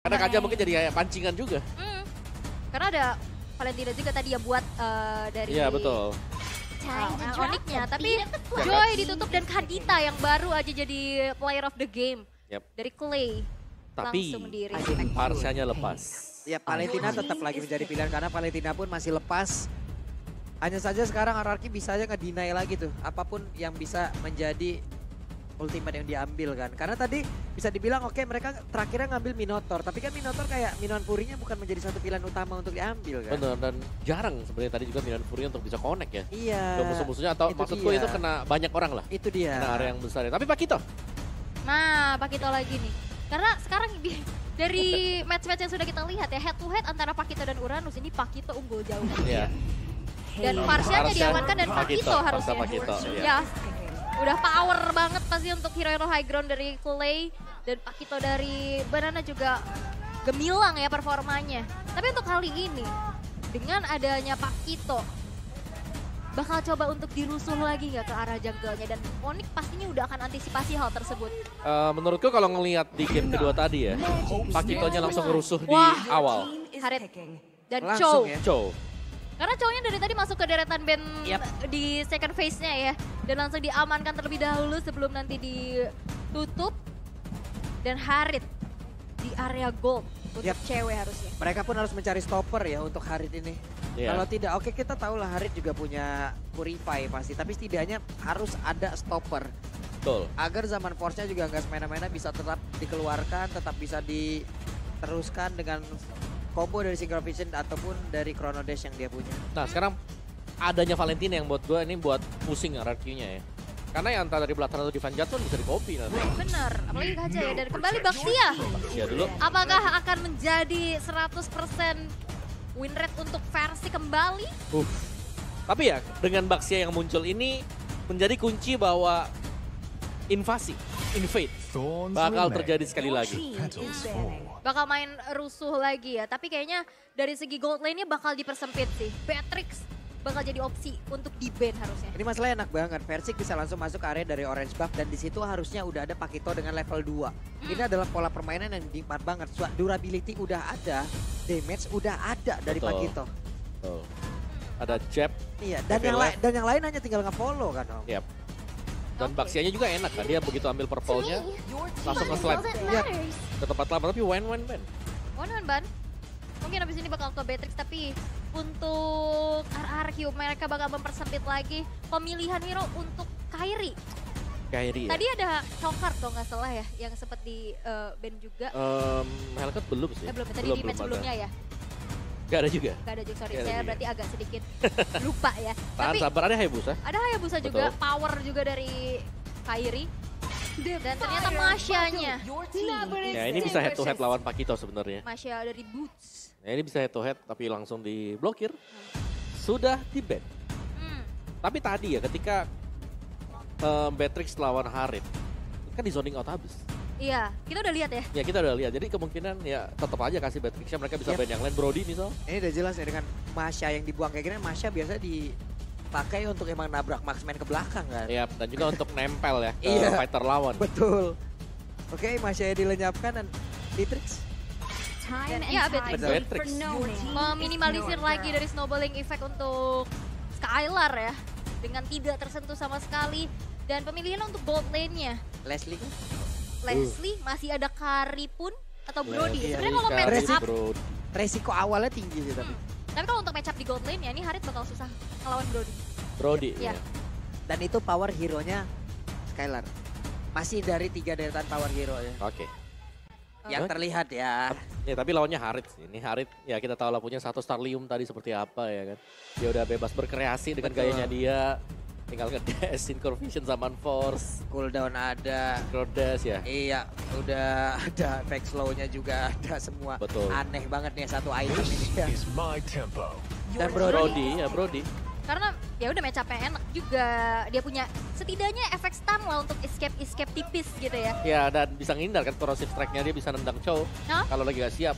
Karena Kaja mungkin jadi kayak pancingan juga. Karena ada Valentina juga tadi ya buat dari Iya betul. Onyxnya, tapi Joy ditutup dan Kadita yang baru aja jadi player of the game dari Clay. Tapi langsung diri. Parsianya lepas. Ya Valentina tetap lagi menjadi pilihan karena Valentina pun masih lepas. Hanya saja sekarang RRQ bisa aja nge-deny lagi tuh apapun yang bisa menjadi ultimate yang diambil kan. Karena tadi bisa dibilang oke mereka terakhirnya ngambil Minotaur. Tapi kan Minotaur kayak Minoan Fury-nya bukan menjadi satu pilihan utama untuk diambil kan. Bener, dan jarang sebenarnya tadi juga Minoan Fury untuk bisa connect ya. Iya. Ke musuh-musuhnya atau Itu maksudku dia. itu kena banyak orang lah. Itu dia. Kena area yang besar ya. Tapi Pakito. Nah, Pakito lagi nih. Karena sekarang dari match-match yang sudah kita lihat ya, head to head antara Pakito dan Uranus ini Pakito unggul jauh. Iya. Dan Parsianya diamankan dan Pakito harusnya. Pakito, Ya, udah power banget pasti untuk hero-hero high ground dari Clay. Dan Pakito dari Banana juga gemilang ya performanya. Tapi untuk kali ini, dengan adanya Pakito, bakal coba untuk dirusuh lagi nggak ke arah jungle-nya. Dan Onyx pastinya udah akan antisipasi hal tersebut. Menurutku kalau ngelihat di game kedua tadi ya, Pakitonya langsung ngerusuh di Wah. awal. Harit dan Langsung Chow. ya. Chow. Karena cowoknya dari tadi masuk ke deretan band di second phase-nya ya. Dan langsung diamankan terlebih dahulu sebelum nanti ditutup. Dan Harit di area gold untuk cewek harusnya. Mereka pun harus mencari stopper ya untuk Harit ini. Iya. Kalau tidak, oke kita tahu lah Harit juga punya Purify pasti. Tapi setidaknya harus ada stopper. Betul. Agar zaman Force-nya juga nggak semena-mena bisa tetap dikeluarkan, tetap bisa diteruskan dengan combo dari Synchro Vision ataupun dari Chrono Dash yang dia punya. Nah sekarang adanya Valentina yang buat gue ini buat pusing RRQ-nya ya. Karena yang entah dari belakang atau di Van Jatun bisa di-copy nanti. Bener, apalagi Kaja ya. Dan kembali Baxia. Ya dulu. Apakah akan menjadi 100% win rate untuk versi kembali? Tapi ya dengan Baxia yang muncul ini menjadi kunci bahwa invade bakal terjadi sekali lagi. Bakal main rusuh lagi ya. Tapi kayaknya dari segi gold lane-nya bakal dipersempit sih. Beatrix bakal jadi opsi untuk di-ban harusnya. Ini masalahnya enak banget. Versik bisa langsung masuk ke area dari orange buff dan di situ harusnya udah ada Pakito dengan level 2. Ini adalah pola permainan yang nikmat banget. Durability udah ada, damage udah ada dari Betul. Pakito. Betul. Ada jab. Iya, dan yang lain hanya tinggal nge-follow kan, Om. Yap. Dan Baxianya juga enak kan, dia begitu ambil purple-nya langsung nge-slide ke tempat lama, tapi win. One ban. Mungkin abis ini bakal ke Beatrix, tapi untuk RRQ mereka bakal mempersempit lagi pemilihan hero untuk Kairi. Kairi ya. Tadi ada Chokart kalau nggak salah ya, yang sempat di ban juga. Hellcat belum sih. Belum, tadi di match sebelumnya ya. Gak ada juga. Gak ada juga, sorry. Gak ada Saya juga. berarti agak sedikit lupa ya. Tahan Tapi sabar, ada Hayabusa. ada Hayabusa juga, power juga dari Kairi. Dan ternyata Masya-nya. Ya ini bisa head to head lawan Pakito sebenarnya. Masya dari Boots. Ya ini bisa head to head tapi langsung diblokir. Sudah di-ban. Tapi tadi ya ketika Beatrix lawan Harit, kan di zoning out habis. Iya, kita udah lihat ya. Ya kita udah lihat, jadi kemungkinan ya tetap aja kasih Beatrixnya, mereka bisa ban yang lain. Brody misal. Ini udah jelas ya dengan Masya yang dibuang kayak gini, Masya biasa dipakai untuk emang nabrak marksman ke belakang kan. Ya, dan juga untuk nempel ya ke Iya. fighter lawan. Betul. Oke, Masya dilenyapkan dan Beatrix. Dan iya, Beatrix. meminimalisir lagi dari snowballing effect untuk Skylar ya. Dengan tidak tersentuh sama sekali. Dan pemilihan untuk gold lane-nya. Leslie kan? Leslie, masih ada Kari pun atau Brody. Iya, Sebenarnya kalau match Kari, up, Brody. Resiko awalnya tinggi sih tapi. tapi kalau untuk match up di gold lane ya ini Harit bakal susah ngelawan Brody. Brody. Iya. Ya. Dan itu power hero-nya Skylar. Masih dari 3 deretan power hero ya. Oke. Yang terlihat ya. Ya tapi lawannya Harit sih. Ini Harit ya kita tahu lah punya satu Starlium tadi seperti apa ya kan. Dia udah bebas berkreasi dengan Betul. gayanya dia. Tinggal nge-dash, Synchro Vision, Zaman Force, Cooldown ada. Crodash ya. Iya, udah ada back slow-nya juga ada semua. Betul. Aneh banget nih satu item ini ya. Is my tempo. Dan Brody ya Brody. Karena ya udah match up-nya enak juga. Dia punya setidaknya efek stun lah untuk escape tipis gitu ya. Ya dan bisa ngindar kan corrosive strike-nya, dia bisa nendang Chow. Hah? Kalau lagi gak siap,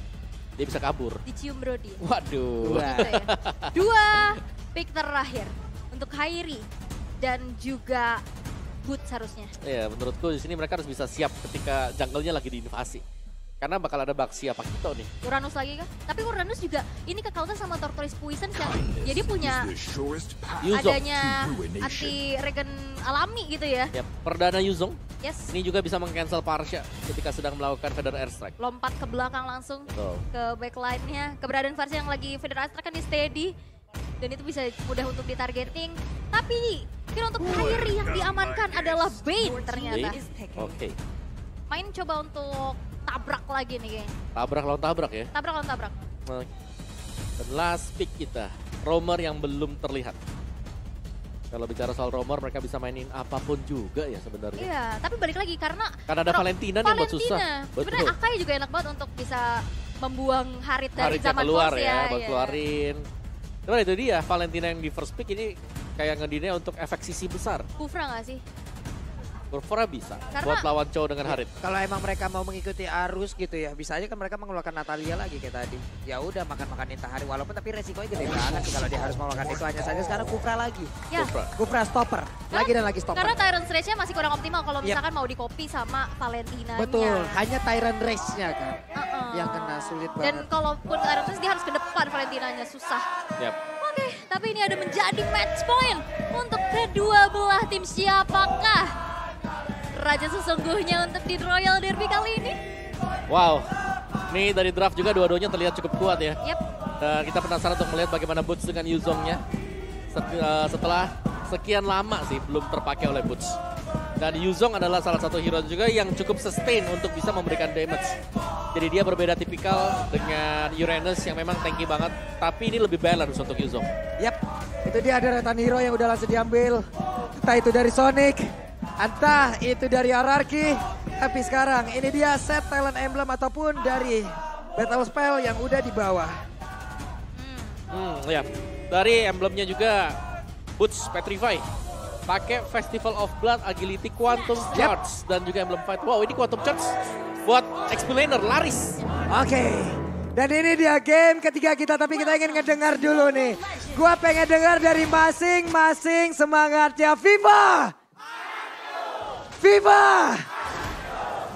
dia bisa kabur. Dicium Brody. Waduh. Dua. Gitu ya. Dua pick terakhir untuk Kairi dan juga Boots harusnya. Ya menurutku di sini mereka harus bisa siap ketika jungle-nya lagi diinvasi. Karena bakal ada Baxia Pakito nih. Uranus lagi kan? Tapi Uranus juga ini ke counter sama Tortoise Poison kan. Jadi punya Yuzong. adanya anti regen alami gitu ya. Ya, perdana Yuzong. Yes. Ini juga bisa meng-cancel Parsha ketika sedang melakukan Feather Airstrike. Lompat ke belakang langsung Betul. ke backline-nya. Keberadaan Farsi yang lagi Feather Airstrike kan di steady. Dan itu bisa mudah untuk ditargeting. Tapi kira untuk Kairi yang diamankan adalah Bane ternyata. Oke. Main coba untuk tabrak lagi nih kayaknya. Tabrak lawan tabrak ya. Tabrak lawan tabrak. Dan last pick kita, Roamer yang belum terlihat. Kalau bicara soal Roamer, mereka bisa mainin apapun juga ya sebenarnya. Iya, tapi balik lagi karena Ada Valentina nih yang buat susah. Sebenarnya Akai juga enak banget untuk bisa membuang Harit dari Haritnya zaman keluar Force ya, buat iya. keluarin. Cuma itu dia, Valentina yang di first pick ini kayak ngedine untuk efek sisi besar. Kufra nggak sih? Berfora bisa Karena- buat lawan cowok dengan Harit. Kalau emang mereka mau mengikuti arus gitu ya, bisa aja kan mereka mengeluarkan Natalia lagi kayak tadi. Ya udah makan-makan Intahari, walaupun tapi resikonya gede banget sih kalau dia harus mengeluarkan itu. Hanya saja sekarang Kufra lagi. Ya, Kufra. Kufra stopper, lagi dan lagi stopper. karena Tyrant Rage-nya masih kurang optimal kalau Yep. misalkan mau di-copy sama Valentina-nya. Betul, hanya Tyrant Rage-nya kan Uh-uh. yang kena sulit Dan banget. kalaupun Tyrant Rage dia harus ke depan Valentina-nya, susah. Yap. Oke, tapi ini ada menjadi match point untuk kedua belah tim. Siapakah raja sesungguhnya untuk di Royal Derby kali ini? Wow, ini dari draft juga dua-duanya terlihat cukup kuat ya. Yap. Dan kita penasaran untuk melihat bagaimana Boots dengan Yuzongnya. Setelah sekian lama sih belum terpakai oleh Boots. Dan Yuzong adalah salah satu hero juga yang cukup sustain untuk bisa memberikan damage. Jadi dia berbeda tipikal dengan Uranus yang memang tanky banget. Tapi ini lebih balance untuk Yuzong. Yap, itu dia ada Retan Hero yang udah langsung diambil. Entah itu dari Sonic, entah itu dari Ararki. Tapi sekarang ini dia set talent emblem ataupun dari battle spell yang udah di bawah. Ya. Dari emblemnya juga Boots Petrify. Pakai Festival of Blood, Agility, Quantum Charge, dan juga emblem fight. Wow, ini Quantum Charge buat Explainer laris. Oke. Dan ini dia game ketiga kita, tapi kita ingin ngedengar dulu nih. Gua pengen dengar dari masing-masing semangatnya. Viva! Viva!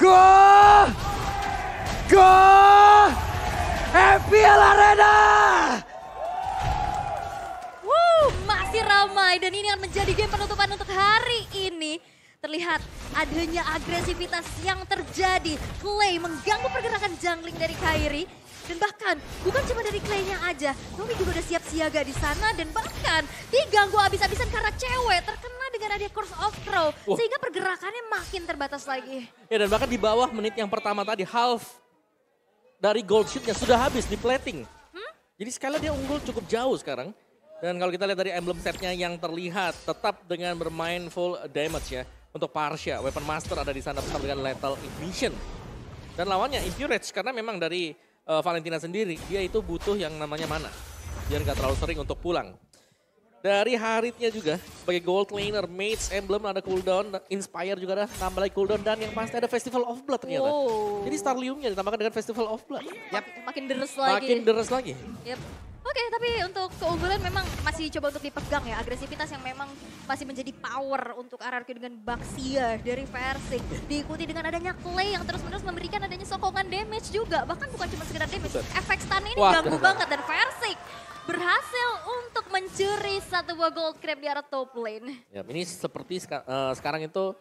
Go! Go! FPL Arena! Masih ramai dan ini akan menjadi game penutupan untuk hari ini. Terlihat adanya agresivitas yang terjadi. Clay mengganggu pergerakan jungling dari Kairi. Dan bahkan bukan cuma dari Clay-nya aja, Nomi juga udah siap siaga di sana dan bahkan diganggu abis-abisan karena cewek terkena dengan ada Curse of Crow. Sehingga pergerakannya makin terbatas lagi. Ya, dan bahkan di bawah menit yang pertama tadi, half dari gold sheet-nya sudah habis di plating. Jadi sekali dia unggul cukup jauh sekarang. Dan kalau kita lihat dari emblem setnya yang terlihat tetap dengan bermain full damage ya. Untuk Parsha, Weapon Master ada di sana bersama dengan Lethal Ignition. Dan lawannya Impurage karena memang dari Valentina sendiri, dia itu butuh yang namanya mana. Biar gak terlalu sering untuk pulang. Dari Haritnya juga, sebagai gold laner, Mage, Emblem ada cooldown, Inspire juga ada tambah lagi cooldown, dan yang pasti ada Festival of Blood ternyata. Wow. Jadi Starliumnya ditambahkan dengan Festival of Blood. Makin deres lagi. Makin deres lagi. Yep. Oke, tapi untuk keunggulan memang masih coba untuk dipegang ya. Agresivitas yang memang masih menjadi power untuk RRQ dengan Baxia dari Versing. Diikuti dengan adanya Clay yang terus-menerus memberikan adanya sokongan damage juga. Bahkan bukan cuma sekedar damage, efek stun ini ganggu banget. Dan Versing berhasil untuk mencuri satu buah gold crab di arah top lane. Ya, ini seperti sekarang itu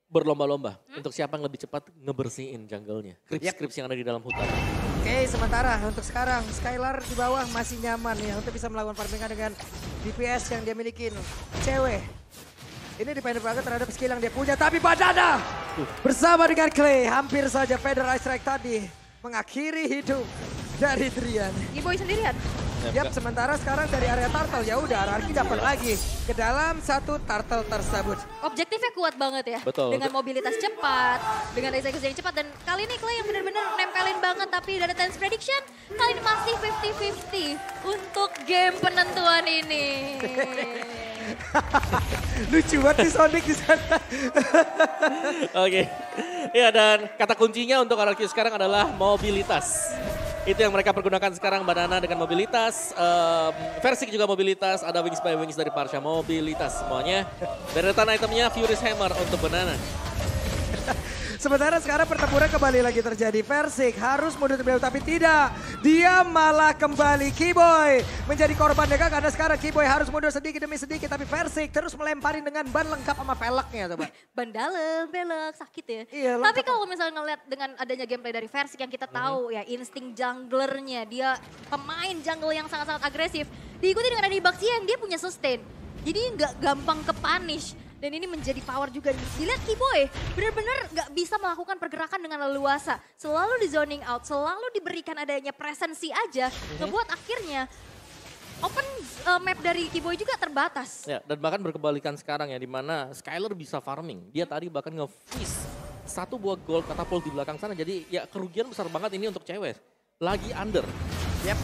berlomba-lomba untuk siapa yang lebih cepat ngebersihin jungle-nya. Creeps-creeps yang ada di dalam hutan. Oke, sementara untuk sekarang Skylar di bawah masih nyaman ya untuk bisa melakukan farmingan dengan DPS yang dia milikin. Cewek. Ini dependent banget terhadap skill yang dia punya, tapi Badana bersama dengan Clay hampir saja Feather Strike tadi mengakhiri hidup dari Drian. Giboy sendirian. Yap, sementara sekarang dari area turtle ya udah Ararki dapat lagi ke dalam satu turtle tersebut. Objektifnya kuat banget ya. Betul. Dengan mobilitas cepat, dengan eksekusi yang cepat dan kali ini Clay yang benar-benar nempelin banget tapi dari Tense Prediction kali ini masih 50-50 untuk game penentuan ini. Lucu banget sih Sonic di sana. Oke. Ya, dan kata kuncinya untuk RRQ sekarang adalah mobilitas. Itu yang mereka pergunakan sekarang, Banana dengan mobilitas, Versing juga mobilitas, ada Wings by Wings dari Parsha, mobilitas semuanya. Dan return itemnya Furious Hammer untuk Banana. Sementara sekarang pertempuran kembali lagi terjadi. Versik harus mundur terlebih dahulu, tapi tidak. Dia malah kembali Keyboy menjadi korban mereka karena sekarang Keyboy harus mundur sedikit demi sedikit. Tapi Versik terus melempari dengan ban lengkap sama velgnya coba. Ban dalam, velg, sakit ya. Iya, Tapi lengkap. kalau misalnya ngeliat dengan adanya gameplay dari Versik yang kita tahu ya insting junglernya. Dia pemain jungle yang sangat-sangat agresif. Diikuti dengan ada Baxian, dia punya sustain. Jadi nggak gampang ke punish. Dan ini menjadi power juga. Dilihat Keyboy benar-benar nggak bisa melakukan pergerakan dengan leluasa. Selalu di zoning out, selalu diberikan adanya presensi aja. Ngebuat akhirnya open map dari Keyboy juga terbatas. Ya, dan bahkan berkebalikan sekarang ya, di mana Skyler bisa farming. Dia tadi bahkan nge-freeze satu buah gold katapult di belakang sana. Jadi ya kerugian besar banget ini untuk cewek. Lagi under. Yap,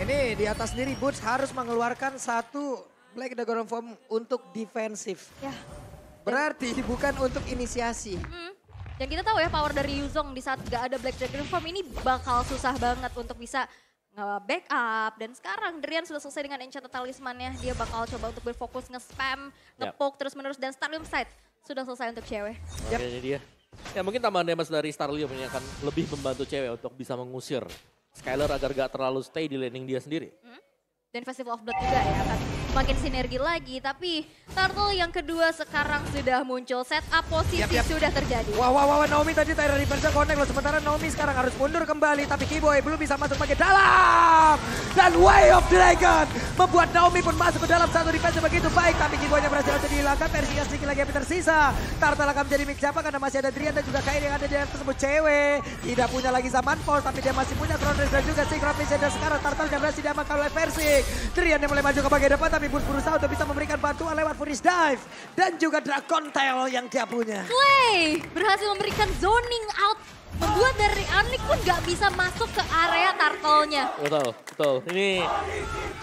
ini di atas sendiri Boots harus mengeluarkan satu Black Dragon Form untuk defensif. Ya. Berarti bukan untuk inisiasi. Dan kita tahu ya power dari Yuzong di saat gak ada Black Dragon Form ini bakal susah banget untuk bisa nge-backup. Dan sekarang Drian sudah selesai dengan Enchanted Talisman-nya. Dia bakal coba untuk berfokus nge-spam, nge-poke terus-menerus. Dan Starlium Sight sudah selesai untuk cewek. Oke, ini dia. Ya mungkin tambahan damage dari Starlium ini akan lebih membantu cewek untuk bisa mengusir Skyler agar gak terlalu stay di laning dia sendiri. Dan Festival of Blood juga ya akan makin sinergi lagi. Tapi Turtle yang kedua sekarang sudah muncul. Setup posisi sudah terjadi. Wah, Naomi tadi Tyra Reverse connect loh. Sementara Naomi sekarang harus mundur kembali. Tapi Keyboy belum bisa masuk bagian dalam. Dan Way of Dragon membuat Naomi pun masuk ke dalam satu defense begitu baik. Tapi Keyboynya berhasil untuk dihilangkan. Versinya sedikit lagi yang tersisa. Turtle akan menjadi mix siapa karena masih ada Drian dan juga Kairi yang ada di atas tersebut. Cewek tidak punya lagi zaman force. Tapi dia masih punya Crown Race dan juga Secret Vision. Dan sekarang Turtle yang berhasil diamankan oleh Versik. Drian yang mulai maju ke bagian depan tapi Boots berusaha untuk bisa memberikan bantuan lewat Furious Dive. Dan juga Dragon Tail yang dia punya. Clay berhasil memberikan zoning out. Membuat dari Anik pun gak bisa masuk ke area turtle-nya. Betul. Ini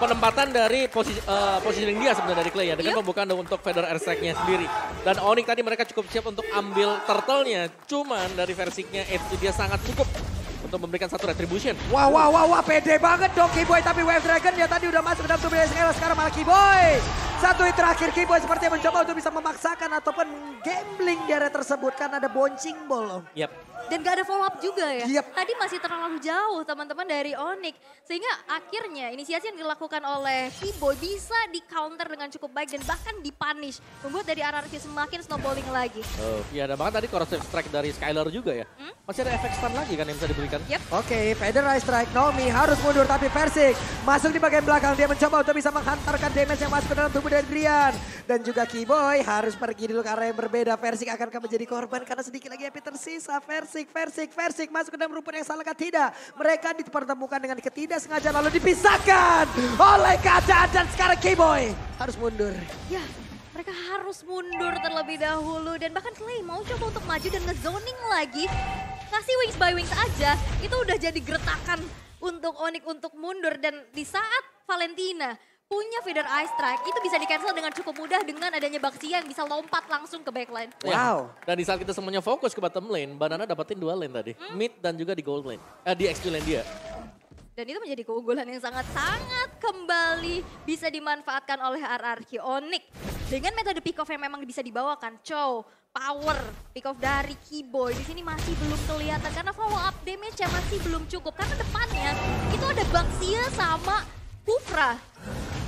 penempatan dari positioning dia sebenarnya dari Clay ya. Dengan pembukaan untuk Feather Airstrike-nya sendiri. Dan Onyx tadi mereka cukup siap untuk ambil turtle-nya. Cuman dari Versiknya itu dia sangat cukup untuk memberikan satu retribution. Wah, pede banget dong Keyboy. Tapi Wave Dragon dia tadi udah masuk ke dalam tubuh Skyler. Sekarang malah Keyboy. Satu hit terakhir Keyboy sepertinya mencoba untuk bisa memaksakan ataupun gambling di area tersebut. Karena ada bouncing ball. Yap. Dan gak ada follow up juga ya. Yep. Tadi masih terlalu jauh teman-teman dari Onyx. Sehingga akhirnya inisiasi yang dilakukan oleh Keyboy bisa di counter dengan cukup baik dan bahkan dipunish. Membuat dari RRQ semakin snowballing lagi. Oh, iya, ada bahkan tadi corrosive strike dari Skyler juga ya. Masih ada efek stun lagi kan yang bisa diberikan. Yep. Oke, Feather Strike. Naomi harus mundur tapi Versik masuk di bagian belakang. Dia mencoba untuk bisa menghantarkan damage yang masuk ke dalam tubuh dari Drian. Dan juga Keyboy harus pergi dulu ke arah yang berbeda. Versik akan menjadi korban karena sedikit lagi api tersisa. Versik masuk ke dalam rumput yang salah kan tidak. Mereka dipertemukan dengan ketidaksengajaan lalu dipisahkan oleh keadaan dan sekarang Keyboy harus mundur. Ya, mereka harus mundur terlebih dahulu. Dan bahkan Clay mau coba untuk maju dan ngezoning lagi. Ngasih wings by wings aja, itu udah jadi gertakan untuk Onyx untuk mundur. Dan di saat Valentina punya Feather Ice Strike, itu bisa di-cancel dengan cukup mudah dengan adanya Baxian bisa lompat langsung ke backline. Wow. Dan di saat kita semuanya fokus ke bottom lane, Banana dapetin 2 lane tadi. Mid dan juga di gold lane. Di XP lane dia. Dan itu menjadi keunggulan yang sangat-sangat kembali bisa dimanfaatkan oleh RRQ Onyx. Dengan metode pick off yang memang bisa dibawakan, Chow, power, pick off dari Keyboy di sini masih belum kelihatan karena follow up damage-nya masih belum cukup. Karena depannya itu ada Baxia sama Kufra.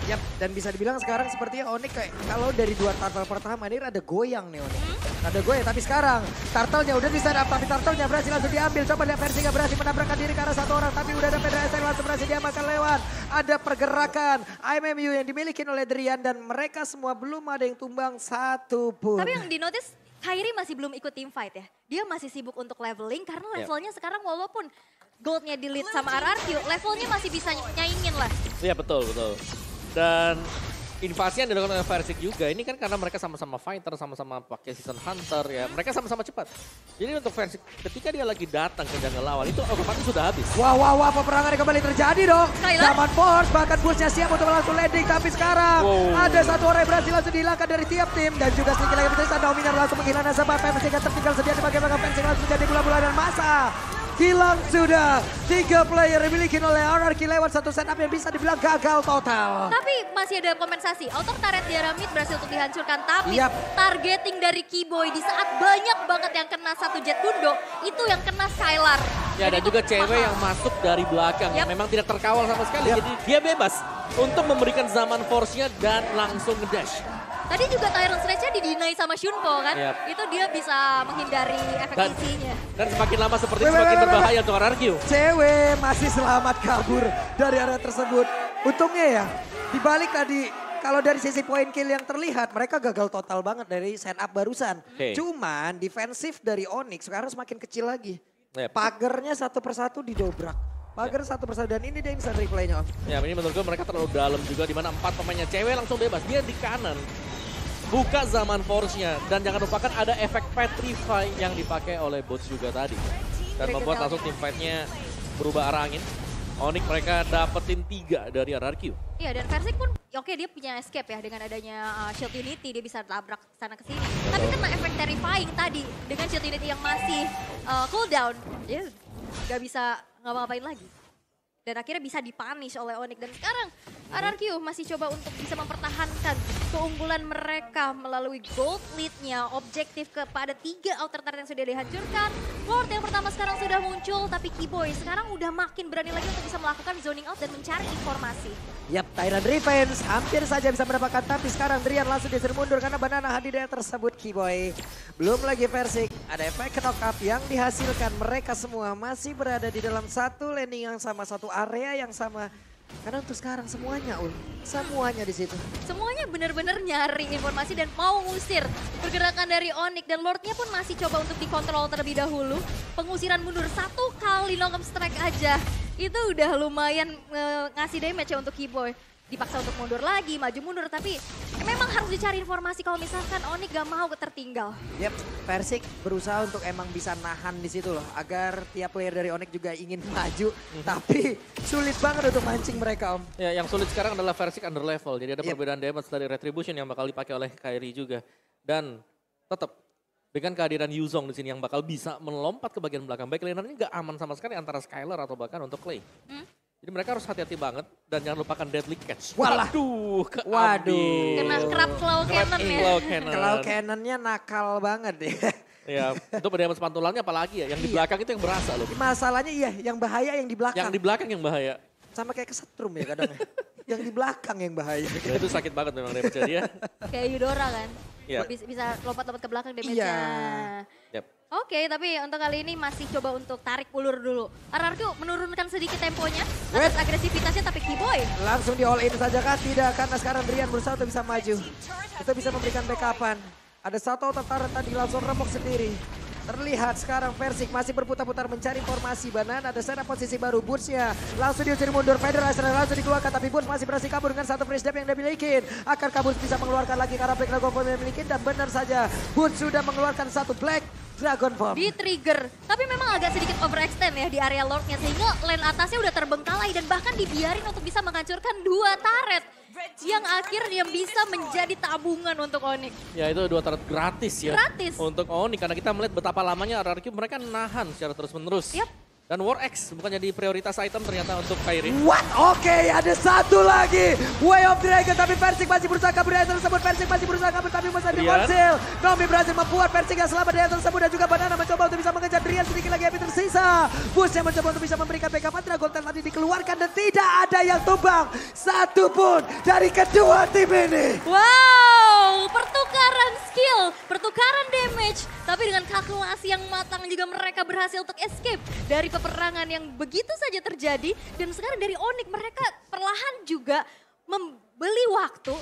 Yap, dan bisa dibilang sekarang sepertinya Onyx kayak kalau dari 2 turtle pertama ini rada goyang nih Onyx. Rada goyang, tapi sekarang turtle-nya udah di setup, tapi turtle-nya berhasil langsung diambil. Coba lihat Versi gak berhasil menabrakkan diri ke arah satu orang, tapi udah ada Federasi yang langsung berhasil diamankan lewat. Ada pergerakan IMMU yang dimiliki oleh Drian dan mereka semua belum ada yang tumbang satu pun. Tapi yang di-notice Kairi masih belum ikut team fight ya. Dia masih sibuk untuk leveling karena levelnya sekarang walaupun goldnya di lead sama RRQ, levelnya masih bisa nyaingin lah. Iya betul. Dan invasi yang dilakukan oleh Versik juga, ini kan karena mereka sama-sama fighter, sama-sama pakai season hunter ya. Mereka sama-sama cepat. Jadi untuk Versik, ketika dia lagi datang ke jungle lawan, itu otomatis sudah habis. Wah, peperangan kembali terjadi dong. Skyler. Zaman Force, bahkan Bullsnya siap untuk langsung landing. Tapi sekarang ada satu orang yang berhasil langsung dihilangkan dari tiap tim. Dan juga sedikit lagi bercerita, Naomi langsung menghilangkan sebab Versik tertinggal sedia di bagian belakang. Versik langsung menjadi gula-gula dan masa. hilang sudah. 3 player dimiliki oleh RRQ lewat satu setup yang bisa dibilang gagal total. Tapi masih ada kompensasi. Outer turret di area mid berhasil untuk dihancurkan. Tapi Yap. targeting dari Keyboy di saat banyak banget yang kena satu jet Gundo, itu yang kena Skylar. Ya dan itu juga cewek mahal. yang masuk dari belakang yang Yap. memang tidak terkawal sama sekali. Jadi dia bebas untuk memberikan zaman force-nya dan langsung ngedash. Tadi juga Tyrant Sledge-nya didinai sama Shunpo kan. Yap. Itu dia bisa menghindari efek Dan- isinya. Dan semakin lama seperti Wait, semakin wait, berbahaya untuk RRQ. Cewek masih selamat kabur dari area tersebut. Untungnya ya, dibalik tadi kalau dari sisi point kill yang terlihat, mereka gagal total banget dari setup barusan. Oke. Cuman defensif dari Onyx sekarang semakin kecil lagi. Yap. Pagernya satu persatu didobrak. Pagar satu persatu dan ini dia instant replaynya Om. Ya ini menurut gue mereka terlalu dalam juga di mana 4 pemainnya cewek langsung bebas. Dia di kanan. Buka zaman force-nya. Dan jangan lupakan ada efek petrify yang dipakai oleh bots juga tadi. Dan membuat langsung tim fight-nya berubah arah angin. Onyx mereka dapetin 3 dari RRQ. Iya dan Versik pun oke dia punya escape ya dengan adanya Shield Unity dia bisa tabrak sana ke sini. Tapi kena efek terrifying tadi dengan Shield Unity yang masih cooldown, dia gak bisa ngapa-ngapain lagi. Dan akhirnya bisa dipunish oleh Onyx. Dan sekarang RRQ masih coba untuk bisa mempertahankan keunggulan mereka melalui gold lead-nya. Objektif kepada 3 outer turret yang sudah dihancurkan. Lord yang pertama sekarang sudah muncul, tapi Keyboy sekarang udah makin berani lagi untuk bisa melakukan zoning out dan mencari informasi. Yap, Tyrant Revenge hampir saja bisa mendapatkan, tapi sekarang Drian langsung disuruh mundur karena Banana hadir di tersebut Keyboy. Belum lagi Versik, ada efek knock up yang dihasilkan. Mereka semua masih berada di dalam satu landing yang sama, satu area yang sama. Karena untuk sekarang semuanya semuanya di situ. Semuanya benar-benar nyari informasi dan mau ngusir pergerakan dari Onyx. Dan Lordnya pun masih coba untuk dikontrol terlebih dahulu. Pengusiran mundur 1 kali knock-up strike aja. Itu udah lumayan ngasih damage ya untuk Keyboy. Dipaksa untuk mundur lagi, maju mundur. Tapi memang harus dicari informasi kalau misalkan Onyx gak mau tertinggal. Yap, Versik berusaha untuk emang bisa nahan di situ loh. Agar tiap player dari Onyx juga ingin maju. Tapi sulit banget untuk mancing mereka Om. Ya, yang sulit sekarang adalah Versik under level. Jadi ada Yep. perbedaan damage dari Retribution yang bakal dipakai oleh Kairi juga. Dan tetap dengan kehadiran Yuzong di sini yang bakal bisa melompat ke bagian belakang. Baik lanernya nggak aman sama sekali antara Skylar atau bahkan untuk Clay. Jadi mereka harus hati-hati banget dan jangan lupakan Deadly Catch. Walah. Waduh, Waduh. Kena kerap claw cannon ya. Claw cannon. Kalau cannonnya nakal banget ya. Ya, itu damage pantulannya apalagi ya. Yang di belakang itu yang berasa loh. Masalahnya iya, yang bahaya yang di belakang. Yang di belakang yang bahaya. Sama kayak kesetrum ya kadang. Yang di belakang yang bahaya. Ya, itu sakit banget memang damage-nya dia. Kayak Eudora kan. Iya. Bisa lompat-lompat ke belakang damage-nya. Iya. Yap. Oke, tapi untuk kali ini masih coba untuk tarik ulur dulu. RRQ menurunkan sedikit temponya Wait. atas agresivitasnya, tapi Keyboy Langsung di all in saja kah? Tidak, karena sekarang Drian berusaha untuk bisa maju. Itu bisa memberikan backupan. Ada satu otak tadi langsung remuk sendiri. Terlihat sekarang Versik masih berputar-putar mencari informasi. Banana ada setup posisi baru. Boots-nya langsung diusir mundur. Federacer langsung dikeluarkan. Tapi Boots masih berhasil kabur dengan satu free step yang dia miliki. Akan kabur bisa mengeluarkan lagi karena Black Dragon Bomb yang miliki. Dan benar saja Boots sudah mengeluarkan satu Black Dragon Bomb. di trigger. Tapi memang agak sedikit overextend ya di area Lordnya. Sehingga lane atasnya udah terbengkalai dan bahkan dibiarin untuk bisa menghancurkan 2 turret. Yang akhirnya bisa menjadi tabungan untuk Onyx. Ya itu 2 turret gratis ya. Gratis. Untuk Onyx karena kita melihat betapa lamanya RRQ mereka nahan secara terus-menerus. Yap. Dan War X bukan jadi prioritas item ternyata untuk Kairi. What? Oke, ada satu lagi. Way of Dragon, tapi Versik masih berusaha kabur dari tersebut. Versik masih berusaha kabur, tapi masih di Drian. konsil. Nomi berhasil membuat Versik yang selamat dari tersebut. Dan juga Banana mencoba untuk bisa mengejar Drian. Sedikit lagi yang tersisa. Bush yang mencoba untuk bisa memberikan backup. Dragon Tail tadi dikeluarkan dan tidak ada yang tumbang. Satu pun dari kedua tim ini. Wow, pertukaran skill, pertukaran damage. Tapi dengan kalkulasi yang matang juga mereka berhasil untuk escape dari peperangan yang begitu saja terjadi. Dan sekarang dari Onyx mereka perlahan juga membeli waktu,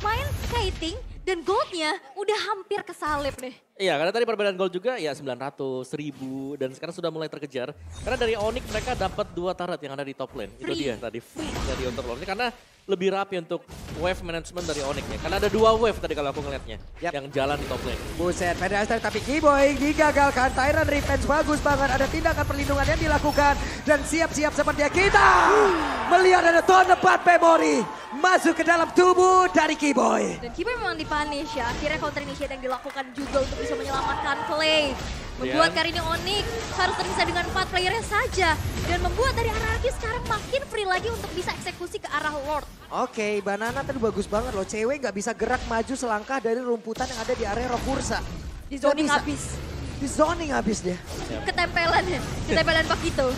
main skating, dan goldnya udah hampir kesalip nih. Iya, karena tadi perbedaan gold juga ya 900, 1000 dan sekarang sudah mulai terkejar. Karena dari Onyx mereka dapat 2 turret yang ada di top lane. Itu Free. dia tadi free dari Underlord. Karena lebih rapi untuk wave management dari Onyx ya. Karena ada 2 wave tadi kalau aku ngeliatnya Yap. yang jalan di top lane. Buset, Federacer tapi Keyboy digagalkan. Tyrant Revenge bagus banget. Ada tindakan perlindungan yang dilakukan. Dan siap-siap sepertinya kita melihat ada Tone 4 Memori masuk ke dalam tubuh dari Keyboy. Dan Keyboy memang dipunish ya. Akhirnya counter initiate yang dilakukan juga untuk bisa menyelamatkan Clay. Membuat kali ini Onyx harus terpisah dengan 4 playernya saja. Dan membuat dari RRQ sekarang makin free lagi untuk bisa eksekusi ke arah Lord. Oke, Banana tadi bagus banget loh. Cewek nggak bisa gerak maju selangkah dari rumputan yang ada di area Rock Bursa. Di zoning Nggak bisa. habis. Di zoning habis dia. Ketempelan Pakito.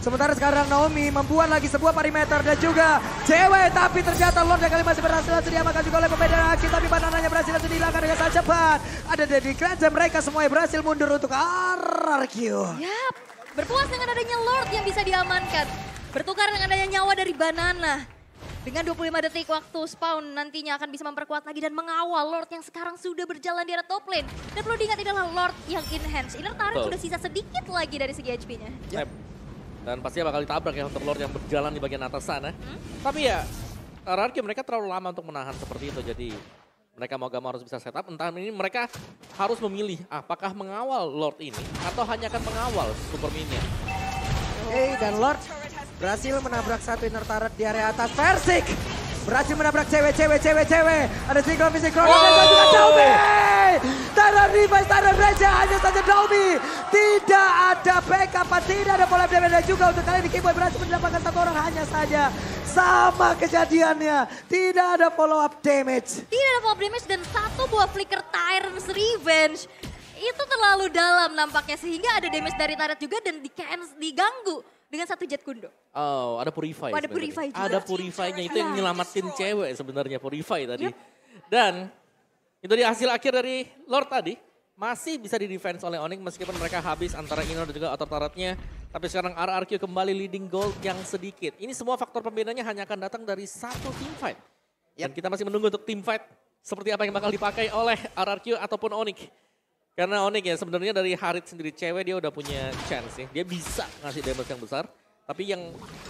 Sementara sekarang Naomi membuat lagi sebuah perimeter dan juga cewek. Tapi ternyata Lord yang kali masih berhasil diamankan juga oleh pemain Ararki. Tapi Banananya berhasil dihilangkan dengan sangat cepat. Ada Daddy Clans dan mereka semuanya berhasil mundur untuk RRQ. Yap, berpuas dengan adanya Lord yang bisa diamankan. Bertukar dengan adanya nyawa dari Banana. Dengan 25 detik waktu spawn nantinya akan bisa memperkuat lagi dan mengawal Lord yang sekarang sudah berjalan di arah top lane. Dan perlu diingat adalah Lord yang enhance. Inner turret sudah sisa sedikit lagi dari segi HP-nya. Yep. Dan pasti bakal ditabrak ya untuk Lord yang berjalan di bagian atas sana. Tapi ya, RRQ mereka terlalu lama untuk menahan seperti itu. Jadi mereka mau gak mau harus bisa setup. Entah ini mereka harus memilih apakah mengawal Lord ini atau hanya akan mengawal Super Minion. Dan Lord berhasil menabrak satu inner turret di area atas. Versik berhasil menabrak cewek. Ada Synchron dan juga Domi. Standard Device, Standard Raja, hanya saja Domi. Tidak ada backup, tidak ada pola damage dan juga untuk kali ini Keyboy berhasil mendapatkan satu orang hanya saja. Sama kejadiannya, tidak ada follow up damage. Tidak ada follow up damage dan satu buah flicker Tyrant's Revenge. Itu terlalu dalam nampaknya sehingga ada damage dari turret juga dan diganggu dengan satu jet kundo. Oh, ada Purify. Ada Purify juga. Ada Purify-nya itu yang nyelamatin cewek sebenarnya Purify tadi. Dan itu dia hasil akhir dari Lord tadi. Masih bisa di-defense oleh Onyx meskipun mereka habis antara Inno dan juga outer turret-nya. Tapi sekarang RRQ kembali leading gold yang sedikit. Ini semua faktor pembedanya hanya akan datang dari satu team fight. Dan kita masih menunggu untuk team fight seperti apa yang bakal dipakai oleh RRQ ataupun Onyx. Karena Onyx ya sebenarnya dari Harit sendiri cewek dia udah punya chance ya. Dia bisa ngasih damage yang besar. Tapi yang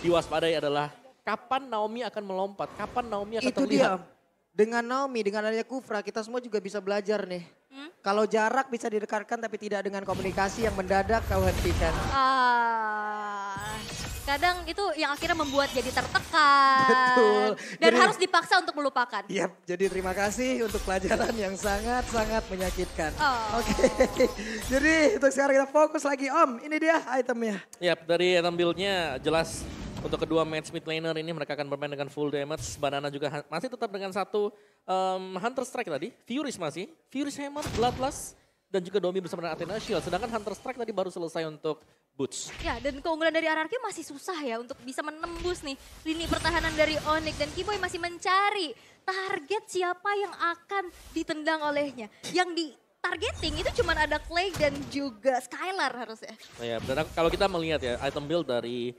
diwaspadai adalah kapan Naomi akan melompat, kapan Naomi akan Itu terlihat. dia. Dengan Naomi, dengan adanya Kufra, kita semua juga bisa belajar nih. Kalau jarak bisa didekatkan tapi tidak dengan komunikasi yang mendadak kau hentikan. Kadang itu yang akhirnya membuat jadi tertekan. Betul. Dan Jadi- harus dipaksa untuk melupakan. Yap, jadi terima kasih untuk pelajaran yang sangat-sangat menyakitkan. Oh. Oke, jadi untuk sekarang kita fokus lagi Om, ini dia itemnya. Ya dari item build-nya jelas untuk kedua match mid laner ini mereka akan bermain dengan full damage. Banana juga masih tetap dengan satu Hunter Strike tadi. Furious masih. Furious Hammer, Bloodlust, dan juga Domi bersama dengan Athena Shield. Sedangkan Hunter Strike tadi baru selesai untuk Boots. Ya, dan keunggulan dari RRQ masih susah ya untuk bisa menembus nih lini pertahanan dari Onyx. Dan Keyboy masih mencari target siapa yang akan ditendang olehnya. Yang di targeting itu cuma ada Clay dan juga Skylar harusnya. Nah ya, dan kalau kita melihat ya item build dari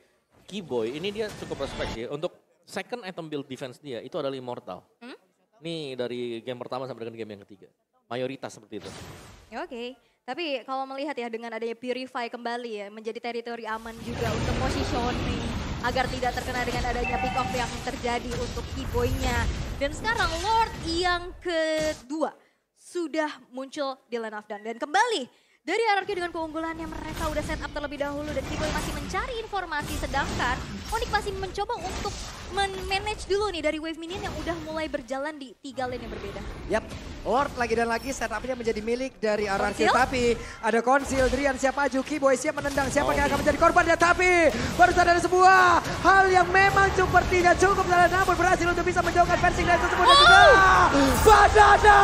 Keyboy ini dia cukup respect ya. Untuk second item build defense dia itu adalah Immortal. Ini dari game pertama sampai dengan game yang ketiga. Mayoritas seperti itu. Ya, oke. Tapi kalau melihat ya dengan adanya Purify kembali ya menjadi teritori aman juga untuk positioning agar tidak terkena dengan adanya pick off yang terjadi untuk Keyboy-nya. Dan sekarang Lord yang kedua sudah muncul di Land of Dawn dan kembali dari RRQ dengan keunggulannya mereka udah set up terlebih dahulu dan Keyboy masih mencari informasi sedangkan Onyx masih mencoba untuk manage dulu nih dari wave minion yang udah mulai berjalan di 3 lane yang berbeda. Yap, Lord lagi dan lagi setupnya menjadi milik dari RRQ. Konsil? Tapi ada Konsil, Drian siap maju, Keyboy siap menendang. Siapa yang akan menjadi korbannya? Tapi baru ada sebuah hal yang memang sepertinya cukup salah namun berhasil untuk bisa menjauhkan Versing dari tersebut. Dan juga Banana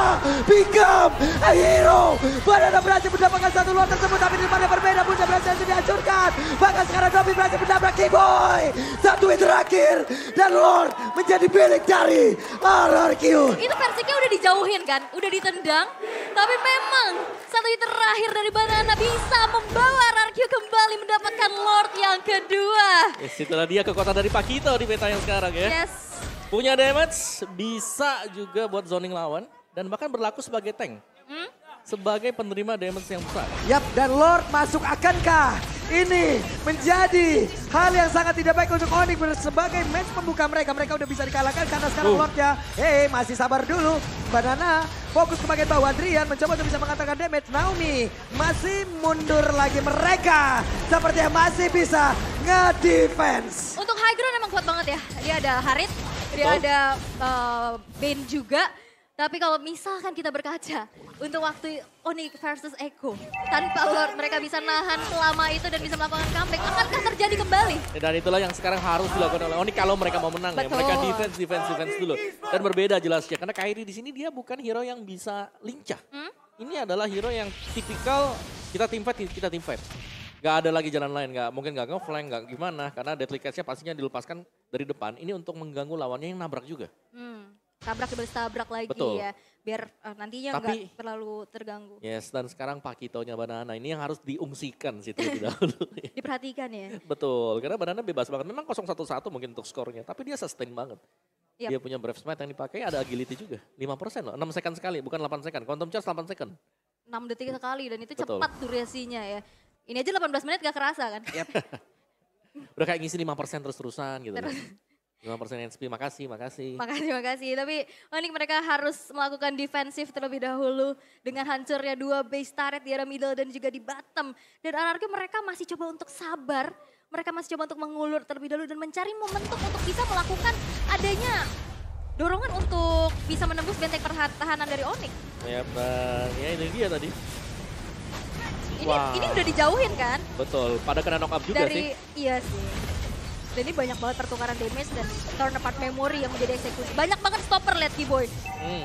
become a hero. Banana berhasil mendapatkan satu Lord tersebut tapi di depannya berbeda. Bunda berhasil dihancurkan. Bahkan sekarang Domi berhasil menabrak Keyboy. Satu yang terakhir. Dan Lord menjadi milik dari RRQ. Itu versinya udah dijauhin kan, udah ditendang. Tapi memang satu hit terakhir dari Banana bisa membawa RRQ kembali mendapatkan Lord yang kedua. Yes, itulah dia kekuatan dari Pakito di meta yang sekarang ya. Yes. Punya damage, bisa juga buat zoning lawan. Dan bahkan berlaku sebagai tank. Sebagai penerima damage yang besar. Yap, dan Lord masuk akankah ini menjadi hal yang sangat tidak baik untuk Onyx sebagai match pembuka mereka. Mereka udah bisa dikalahkan karena sekarang Lordnya, masih sabar dulu. Banana fokus ke bagian bawah. Drian mencoba untuk bisa mengatakan damage. Naomi masih mundur lagi mereka. Sepertinya masih bisa nge-defense. Untuk high ground emang kuat banget ya. Dia ada Harit, dia ada Bane juga. Tapi kalau misalkan kita berkaca untuk waktu Onyx versus Echo, tanpa Lord mereka bisa nahan selama itu dan bisa melakukan comeback, akankah terjadi kembali? Dan itulah yang sekarang harus dilakukan oleh Onyx kalau mereka mau menang ya. Betul. Mereka defense dulu. Dan berbeda jelasnya karena Kairi di sini dia bukan hero yang bisa lincah. Ini adalah hero yang tipikal kita team fight. Gak ada lagi jalan lain, mungkin gak nge-flank, gak gimana. Karena Deadly Catch-nya pastinya dilepaskan dari depan. Ini untuk mengganggu lawannya yang nabrak juga. Tabrak lagi Betul. ya, biar nantinya nggak terlalu terganggu. Yes, dan sekarang Pakitonya Banana ini yang harus diungsikan situ lebih dahulu. Diperhatikan ya. Betul, karena Banana bebas banget. Memang 0-1-1 mungkin untuk skornya, tapi dia sustain banget. Yap. Dia punya Brave Smite yang dipakai, ada agility juga. 5% loh, 6 second sekali, bukan 8 second. Quantum Charge 8 second. 6 detik sekali dan itu Betul. cepat durasinya ya. Ini aja 18 menit gak kerasa kan. Yap. Udah kayak ngisi 5% terus-terusan gitu. 5% HP, makasih. Makasih. Tapi Onyx mereka harus melakukan defensif terlebih dahulu. Dengan hancurnya 2 base turret di area middle dan juga di bottom. Dan RRQ mereka masih coba untuk sabar. Mereka masih coba untuk mengulur terlebih dahulu dan mencari momentum untuk bisa melakukan adanya dorongan untuk bisa menembus benteng pertahanan dari Onyx. Ya, dan ya ini dia tadi. Ini udah dijauhin kan? Betul, pada kena knock up juga sih. Iya sih. Dan ini banyak banget pertukaran damage dan turn apart memory yang menjadi eksekusi. Banyak banget stopper liat keyboard.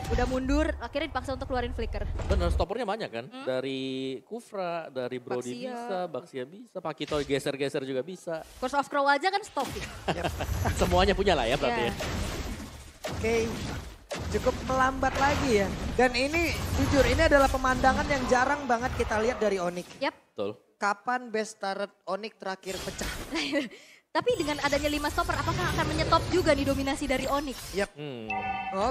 Udah mundur, akhirnya dipaksa untuk keluarin flicker. Bener, stoppernya banyak kan. Dari Kufra, dari Brody bisa, Baxia bisa, Pakito geser-geser juga bisa. Curse of Crow aja kan stop. Semuanya punya lah ya berarti ya. Oke, cukup melambat lagi ya. Dan ini jujur ini adalah pemandangan yang jarang banget kita lihat dari Onyx. Yap. Betul. Kapan best turret Onyx terakhir pecah? Tapi dengan adanya 5 stopper, apakah akan menyetop juga nih dominasi dari Onyx? Yap.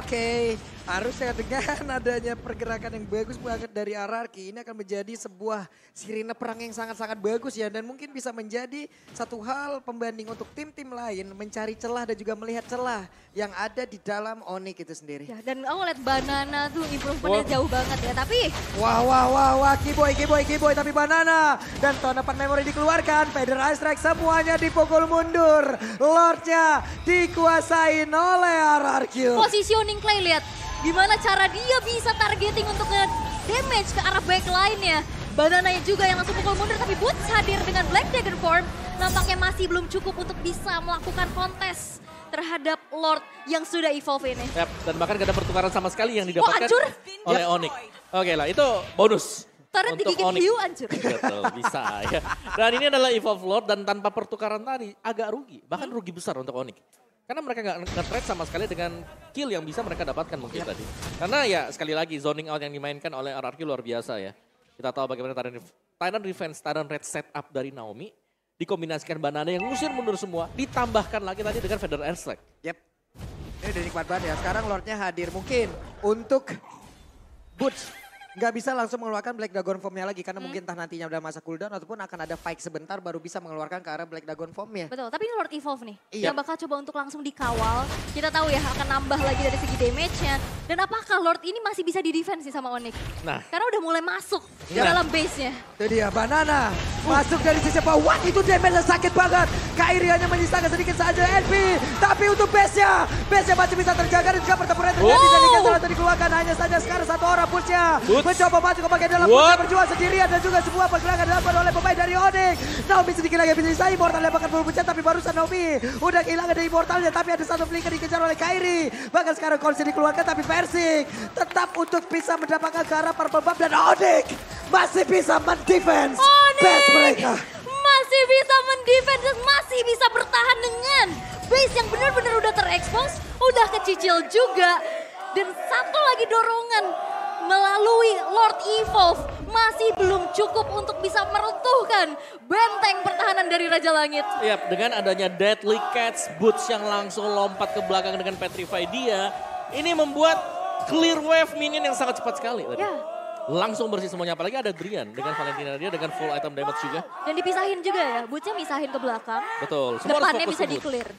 Oke, harusnya dengan adanya pergerakan yang bagus banget dari RRQ, ini akan menjadi sebuah sirine perang yang sangat-sangat bagus ya. Dan mungkin bisa menjadi satu hal pembanding untuk tim-tim lain mencari celah dan juga melihat celah yang ada di dalam Onyx itu sendiri. Ya, dan aku lihat Banana tuh improvementnya jauh banget ya, tapi... Wah, Kiboy, tapi Banana. Dan tahun depan memory dikeluarkan, Feather Ice Strike semuanya dipukul mundur. Lordnya dikuasain oleh RRQ. Positioning Clay lihat, gimana cara dia bisa targeting untuk ke damage ke arah backline-nya. Banananya juga yang langsung pukul mundur, tapi Boots hadir dengan Black Dagger Form. Nampaknya masih belum cukup untuk bisa melakukan kontes terhadap Lord yang sudah evolve ini. Yap, dan bahkan gak ada pertukaran sama sekali yang didapatkan hancur. oleh Onyx. Oke lah, itu bonus. Turret untuk digigit Onyx. hiu hancur. Betul, bisa ya. Dan ini adalah Evolve Lord dan tanpa pertukaran tadi agak rugi. Bahkan rugi besar untuk Onyx. Karena mereka nggak nge-trade sama sekali dengan kill yang bisa mereka dapatkan mungkin tadi. Karena ya sekali lagi zoning out yang dimainkan oleh RRQ luar biasa ya. Kita tahu bagaimana Tyrant Defense, Tyrant Red setup dari Naomi. Dikombinasikan Banana yang ngusir mundur semua. Ditambahkan lagi tadi dengan Feather Airstrike. Yap, ini udah nikmat banget ya. Sekarang Lordnya hadir mungkin untuk Boots. Nggak bisa langsung mengeluarkan Black Dragon Form-nya lagi karena mungkin entah nantinya udah masa cooldown ataupun akan ada fight sebentar baru bisa mengeluarkan ke arah Black Dragon Form-nya. Betul, tapi ini Lord Evolve nih. Iya. Yang bakal coba untuk langsung dikawal. Kita tahu ya akan nambah lagi dari segi damage-nya. Dan apakah Lord ini masih bisa di-defense sih sama Onyx? Nah. Karena udah mulai masuk ke Nah. dalam base-nya. Itu dia Banana masuk dari sisi bawah. Wah, itu damage sakit banget. Kairi hanya menyisakan sedikit saja NP. Tapi untuk base-nya masih bisa terjaga dan juga pertempuran terjadi. Dan salah satu dikeluarkan hanya saja sekarang satu orang Boots-nya. Mencoba masuk ke bagian dalam Boots-nya berjuang sendirian dan juga sebuah pergerakan dilakukan oleh pemain dari Onyx. Naomi sedikit lagi bisa disai. Immortal lembakan full Boots-nya tapi barusan Naomi udah kehilangan dari Immortalnya. Tapi ada satu flicker dikejar oleh Kairi. Bahkan sekarang Konsi dikeluarkan tapi Persik tetap untuk bisa mendapatkan ke arah purple buff dan Onyx masih bisa mendefense base mereka. Masih bisa mendefense dan masih bisa bertahan dengan base yang benar-benar udah terekspos, udah kecicil juga. Dan satu lagi dorongan melalui Lord Evolve masih belum cukup untuk bisa meruntuhkan benteng pertahanan dari Raja Langit. Yap, dengan adanya Deadly Catch, Boots yang langsung lompat ke belakang dengan Petrify dia. Ini membuat clear wave minion yang sangat cepat sekali tadi. Ya. Langsung bersih semuanya, apalagi ada Drian dengan Valentina dia dengan full item damage juga. Dan dipisahin juga ya, Boots-nya misahin ke belakang. Betul, semua harus Depannya fokus bisa ke Boots. di-clear.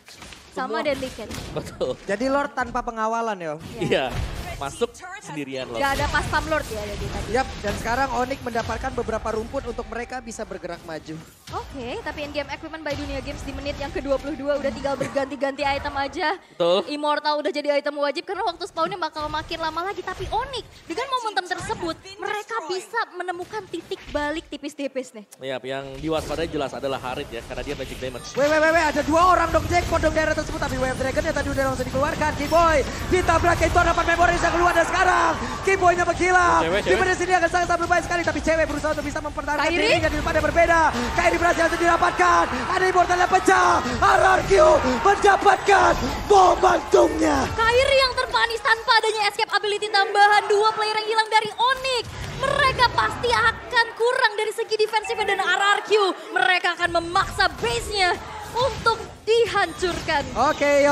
Sama Deadly Catch. Betul, Jadi Lord tanpa pengawalan yo. iya. Masuk sendirian loh. Gak ada pas pam Lord ya jadi tadi. Yap, Dan sekarang Onyx mendapatkan beberapa rumput untuk mereka bisa bergerak maju. Oke, tapi in-game equipment by Dunia Games di menit yang ke-22 udah tinggal berganti-ganti item aja. Betul. Immortal udah jadi item wajib karena waktu spawnnya bakal makin lama lagi. Tapi Onyx dengan momentum tersebut mereka bisa menemukan titik balik tipis-tipis nih. Iya, yang diwaspadai jelas adalah Harit ya, karena dia magic damage. Ada 2 orang dong jackpot dong daerah tersebut. Tapi Wave Dragon yang tadi udah langsung dikeluarkan. Keyboy ditabrak itu dapat memoris yang keluar dan sekarang Keyboy-nya menghilang. Di menit sini akan sangat berbahaya sekali. Tapi cewek berusaha untuk bisa mempertahankan dirinya di depan yang berbeda. Kairi berhasil untuk didapatkan. Ada Immortal yang pecah. RRQ mendapatkan momentumnya. Kairi yang terpanis tanpa adanya escape ability tambahan. 2 player yang hilang dari Onyx. Mereka pasti akan kurang dari segi defensifnya dan RRQ. Mereka akan memaksa base-nya untuk dihancurkan. Oke.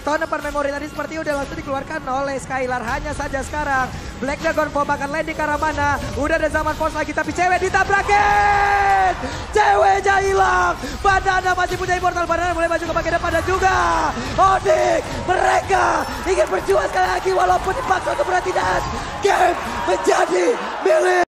Toneper Memory tadi seperti udah langsung dikeluarkan oleh Skylar. Hanya saja sekarang Black Dragon Bomb akan landing ke arah mana. Udah ada zaman force lagi tapi cewek ditabrakin. Ceweknya hilang. Banana masih punya Immortal. Banana mulai maju ke bagian depan dan juga Onyx. Mereka ingin berjuang sekali lagi walaupun dipaksa untuk perhatian. Game menjadi milik